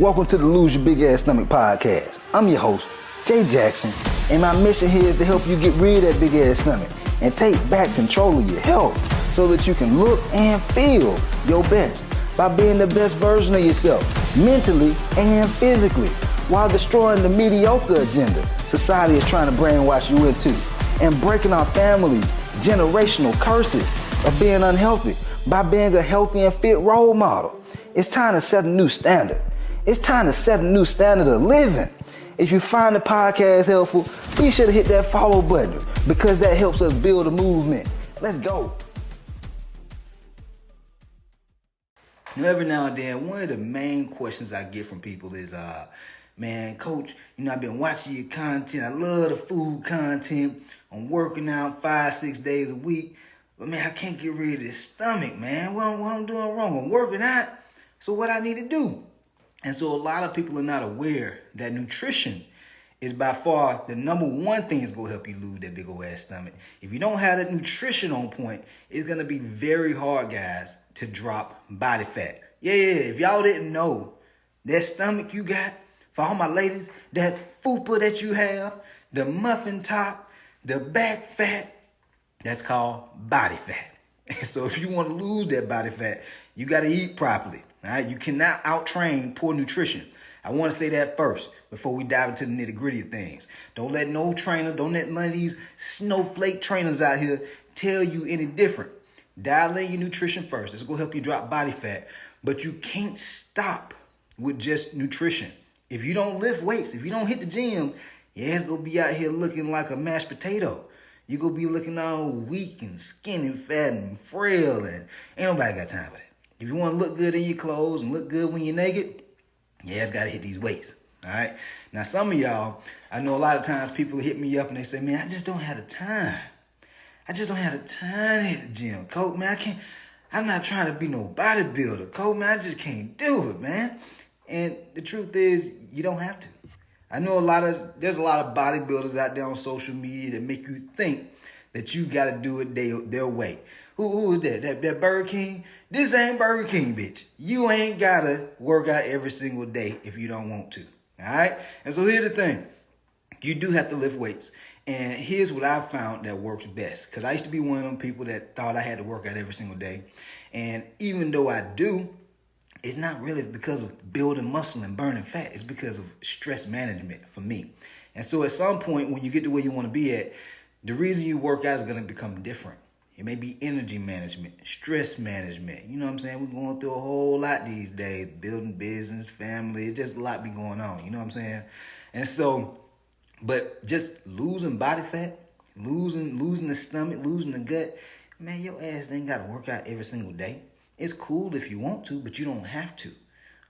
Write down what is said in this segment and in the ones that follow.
Welcome to the Lose Your Big Ass Stomach podcast. I'm your host, Jay Jackson, and my mission here is to help you get rid of that big ass stomach and take back control of your health so that you can look and feel your best by being the best version of yourself, mentally and physically, while destroying the mediocre agenda society is trying to brainwash you into, and breaking our families' generational curses of being unhealthy by being a healthy and fit role model. It's time to set a new standard. It's time to set a new standard of living. If you find the podcast helpful, be sure to hit that follow button because that helps us build a movement. Let's go. Every now and then, one of the main questions I get from people is, man, coach, I've been watching your content. I love the food content. I'm working out 5-6 days a week. But man, I can't get rid of this stomach, man. What I'm doing wrong? I'm working out. So what I need to do? And so a lot of people are not aware that nutrition is by far the number one thing that's going to help you lose that big old ass stomach. If you don't have that nutrition on point, it's going to be very hard, guys, to drop body fat. Yeah, if y'all didn't know, that stomach you got, for all my ladies, that fupa that you have, the muffin top, the back fat, that's called body fat. So if you want to lose that body fat, you got to eat properly. All right, you cannot out-train poor nutrition. I want to say that first before we dive into the nitty-gritty of things. Don't let no trainer, don't let none of these snowflake trainers out here tell you any different. Dial in your nutrition first. This is going to help you drop body fat. But you can't stop with just nutrition. If you don't lift weights, if you don't hit the gym, it's going to be out here looking like a mashed potato. You're going to be looking all weak and skinny, fat and frail, and ain't nobody got time for that. If you want to look good in your clothes and look good when you're naked, it's got to hit these weights, all right? Now, some of y'all, I know a lot of times people hit me up and they say, man, I just don't have the time. I just don't have the time to hit the gym. Coach, man, I'm not trying to be no bodybuilder. Coach, man, I just can't do it, man. And the truth is, you don't have to. I know there's a lot of bodybuilders out there on social media that make you think that you got to do it their way. Who is that? That Burger King? This ain't Burger King, bitch. You ain't got to work out every single day if you don't want to. All right? And so here's the thing. You do have to lift weights. And here's what I found that works best. Because I used to be one of them people that thought I had to work out every single day. And even though I do, it's not really because of building muscle and burning fat. It's because of stress management for me. And so at some point, when you get to where you want to be at, the reason you work out is going to become different. It may be energy management, stress management. You know what I'm saying? We're going through a whole lot these days. Building business, family. It's just a lot be going on. You know what I'm saying? And so, but just losing body fat, losing the stomach, losing the gut, man, your ass ain't got to work out every single day. It's cool if you want to, but you don't have to.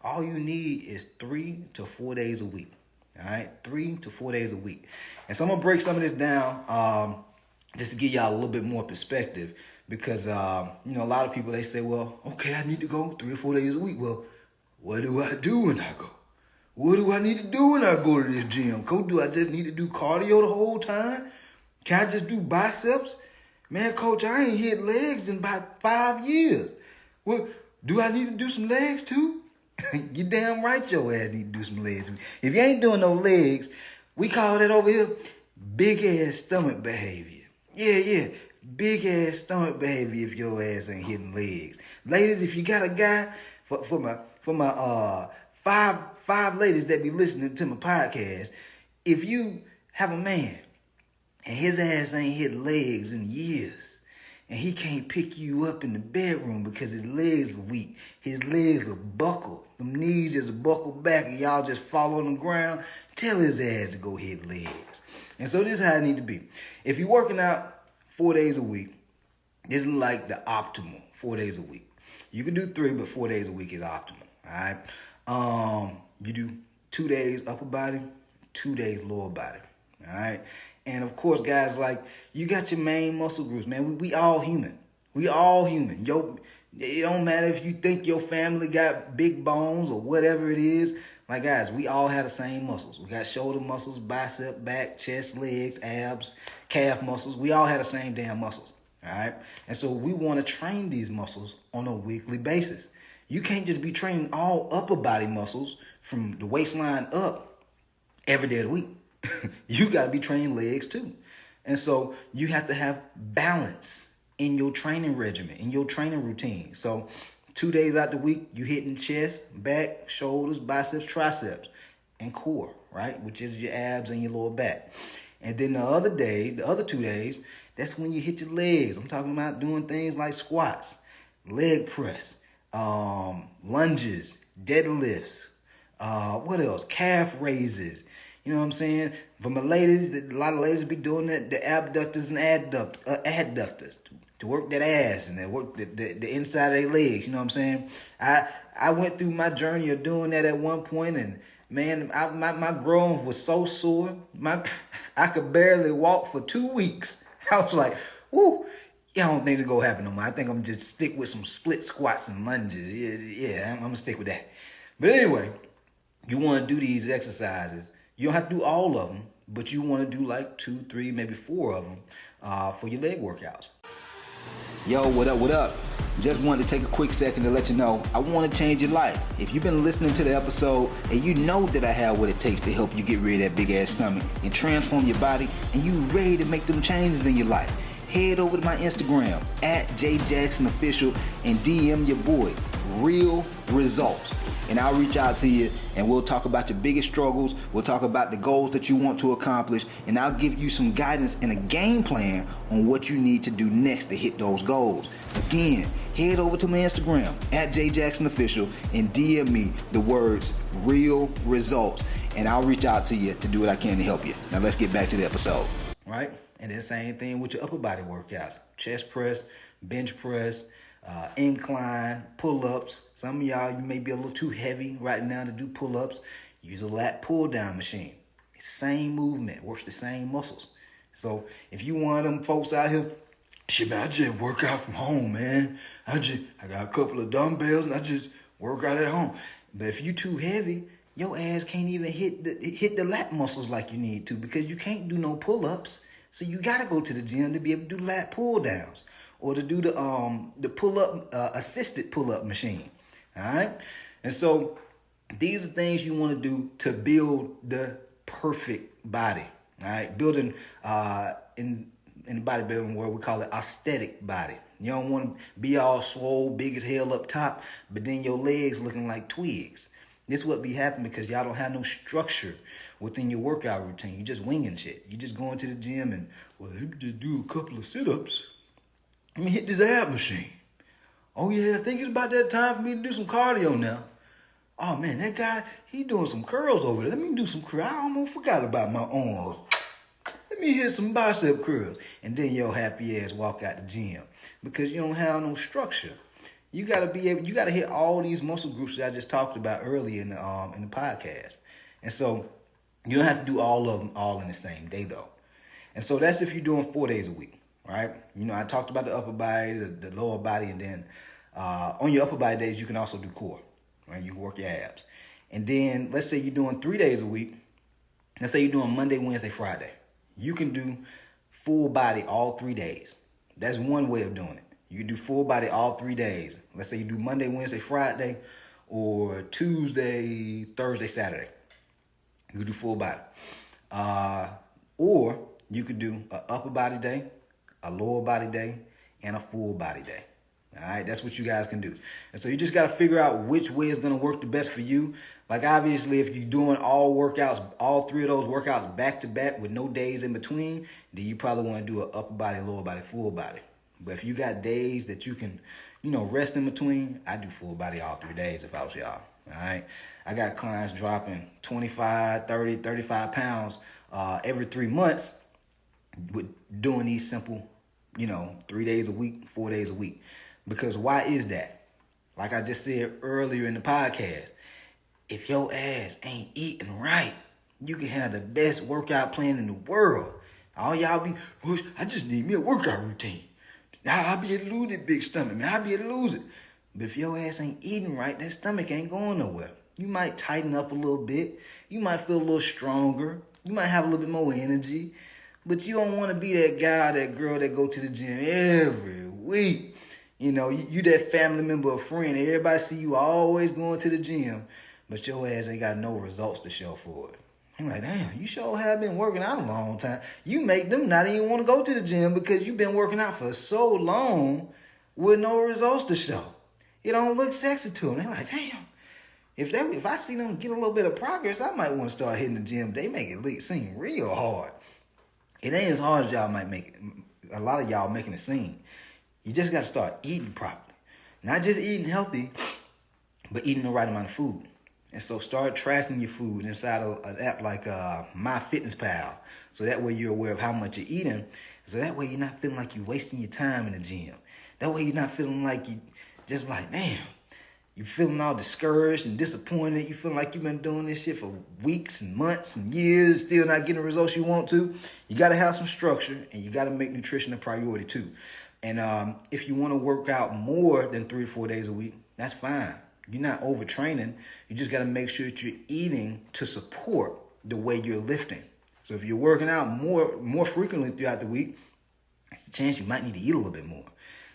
All you need is 3 to 4 days a week. All right? 3 to 4 days a week. And so I'm going to break some of this down just to give y'all a little bit more perspective because, a lot of people, they say, well, okay, I need to go 3 or 4 days a week. Well, what do I do when I go? What do I need to do when I go to this gym? Coach, do I just need to do cardio the whole time? Can I just do biceps? Man, coach, I ain't hit legs in about 5 years. Well, do I need to do some legs too? You damn right your ass need to do some legs. If you ain't doing no legs, we call that over here big ass stomach behavior. Yeah, big ass stomach behavior if your ass ain't hitting legs. Ladies, if you got a guy, for my five ladies that be listening to my podcast, if you have a man and his ass ain't hit legs in years, and he can't pick you up in the bedroom because his legs are weak. His legs are buckled. Them knees just buckle back and y'all just fall on the ground. Tell his ass to go hit legs. And so this is how it need to be. If you're working out 4 days a week, this is like the optimal 4 days a week. You can do 3, but 4 days a week is optimal. All right. You do 2 days upper body, 2 days lower body. All right. And of course, guys, like you got your main muscle groups, man. We all human. We all human. It don't matter if you think your family got big bones or whatever it is. Like guys, we all have the same muscles. We got shoulder muscles, bicep, back, chest, legs, abs, calf muscles. We all have the same damn muscles. All right. And so we want to train these muscles on a weekly basis. You can't just be training all upper body muscles from the waistline up every day of the week. You got to be training legs too. And so you have to have balance in your training regimen, in your training routine. So 2 days out the week, you hitting chest, back, shoulders, biceps, triceps, and core, right? Which is your abs and your lower back. And then the other 2 days, that's when you hit your legs. I'm talking about doing things like squats, leg press, lunges, deadlifts, what else? Calf raises. You know what I'm saying? For my ladies, a lot of ladies be doing that, the abductors and adductors to work that ass and they work the inside of their legs. You know what I'm saying? I went through my journey of doing that at one point, and man, my groin was so sore. I could barely walk for 2 weeks. I was like, whoo. Yeah, I don't think it's gonna happen no more. I think I'm just stick with some split squats and lunges. Yeah, I'm gonna stick with that. But anyway, you want to do these exercises. You don't have to do all of them, but you want to do like 2, 3, maybe 4 of them for your leg workouts. Yo, what up? Just wanted to take a quick second to let you know I want to change your life. If you've been listening to the episode and you know that I have what it takes to help you get rid of that big ass stomach and transform your body, and you ready to make them changes in your life, head over to my Instagram @JJacksonOfficial and DM your boy Real Results. And I'll reach out to you and we'll talk about your biggest struggles. We'll talk about the goals that you want to accomplish. And I'll give you some guidance and a game plan on what you need to do next to hit those goals. Again, head over to my Instagram @JJacksonOfficial and DM me the words Real Results. And I'll reach out to you to do what I can to help you. Now let's get back to the episode. Right? And the same thing with your upper body workouts. Chest press, bench press, incline, pull-ups. Some of y'all, you may be a little too heavy right now to do pull-ups. Use a lat pull-down machine. Same movement, works the same muscles. So if you one of them folks out here, shit, man, I just work out from home, man. I got a couple of dumbbells and I just work out at home. But if you too heavy, your ass can't even hit the lat muscles like you need to, because you can't do no pull-ups. So you gotta go to the gym to be able to do lat pull-downs, or to do the pull-up, assisted pull-up machine, all right? And so these are things you want to do to build the perfect body, all right? Building, in the bodybuilding world, we call it aesthetic body. You don't want to be all swole, big as hell up top, but then your legs looking like twigs. This is what be happening because y'all don't have no structure within your workout routine. You just winging shit. You just going to the gym and, well, you can just do a couple of sit-ups. Let me hit this ab machine. Oh yeah, I think it's about that time for me to do some cardio now. Oh man, that guy, he doing some curls over there. Let me do some curls. I almost forgot about my arms. Let me hit some bicep curls. And then your happy ass walk out the gym because you don't have no structure. You gotta hit all these muscle groups that I just talked about earlier in the podcast. And so you don't have to do all of them all in the same day though. And so that's if you're doing 4 days a week. Right? You know, I talked about the upper body, the lower body, and then on your upper body days, you can also do core, right? You can work your abs. And then let's say you're doing 3 days a week. Let's say you're doing Monday, Wednesday, Friday. You can do full body all 3 days. That's one way of doing it. You can do full body all 3 days. Let's say you do Monday, Wednesday, Friday, or Tuesday, Thursday, Saturday. You can do full body. Or you could do an upper body day, a lower body day, and a full body day. All right, that's what you guys can do. And so you just got to figure out which way is going to work the best for you. Like obviously, if you're doing all 3 of those workouts back to back with no days in between, then you probably want to do an upper body, lower body, full body. But if you got days that you can, rest in between, I do full body all 3 days if I was y'all. All right, I got clients dropping 25, 30, 35 pounds every 3 months with doing these simple 3 days a week, 4 days a week. Because why is that? Like I just said earlier in the podcast, if your ass ain't eating right, you can have the best workout plan in the world. All y'all be, I just need me a workout routine. I'll be able to lose that big stomach, man. I'll be able to lose it. But if your ass ain't eating right, that stomach ain't going nowhere. You might tighten up a little bit. You might feel a little stronger. You might have a little bit more energy. But you don't want to be that guy or that girl that go to the gym every week. You that family member or friend. Everybody see you always going to the gym. but your ass ain't got no results to show for it. I'm like, damn, you sure have been working out a long time. You make them not even want to go to the gym because you've been working out for so long with no results to show. It don't look sexy to them. They're like, damn, if I see them get a little bit of progress, I might want to start hitting the gym. They make it seem real hard. It ain't as hard as y'all might make it. A lot of y'all making it seem. You just got to start eating properly. Not just eating healthy, but eating the right amount of food. And so start tracking your food inside of an app like MyFitnessPal. So that way you're aware of how much you're eating. So that way you're not feeling like you're wasting your time in the gym. That way you're not feeling like you just like, damn, you're feeling all discouraged and disappointed. You feel like you've been doing this shit for weeks and months and years, still not getting the results you want to. You got to have some structure, and you got to make nutrition a priority too. And if you want to work out more than 3 to 4 days a week, that's fine. You're not overtraining. You just got to make sure that you're eating to support the way you're lifting. So if you're working out more frequently throughout the week, it's a chance you might need to eat a little bit more.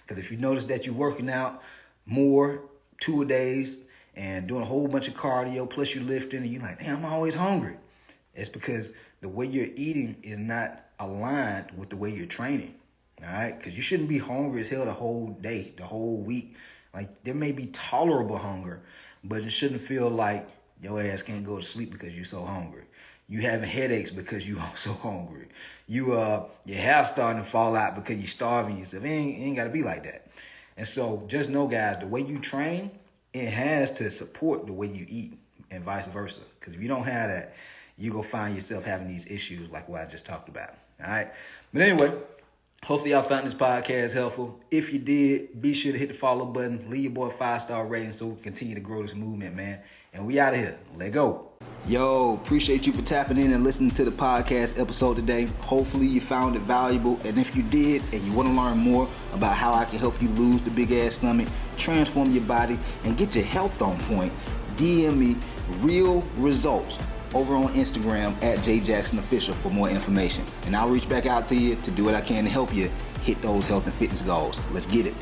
Because if you notice that you're working out more 2 days and doing a whole bunch of cardio, plus you're lifting, and you're like, damn, I'm always hungry. It's because the way you're eating is not aligned with the way you're training. All right? Because you shouldn't be hungry as hell the whole day, the whole week. Like, there may be tolerable hunger, but it shouldn't feel like your ass can't go to sleep because you're so hungry. You having headaches because you are so hungry. Your hair's starting to fall out because you're starving yourself. It ain't got to be like that. And so just know, guys, the way you train, it has to support the way you eat and vice versa. Because if you don't have that, you're going to find yourself having these issues like what I just talked about. All right? But anyway, hopefully y'all found this podcast helpful. If you did, be sure to hit the follow button. Leave your boy a 5-star rating so we can continue to grow this movement, man. And we out of here. Let go. Yo, appreciate you for tapping in and listening to the podcast episode today. Hopefully you found it valuable. And if you did and you want to learn more about how I can help you lose the big ass stomach, transform your body, and get your health on point, DM me real results over on Instagram at JJacksonOfficial for more information. And I'll reach back out to you to do what I can to help you hit those health and fitness goals. Let's get it.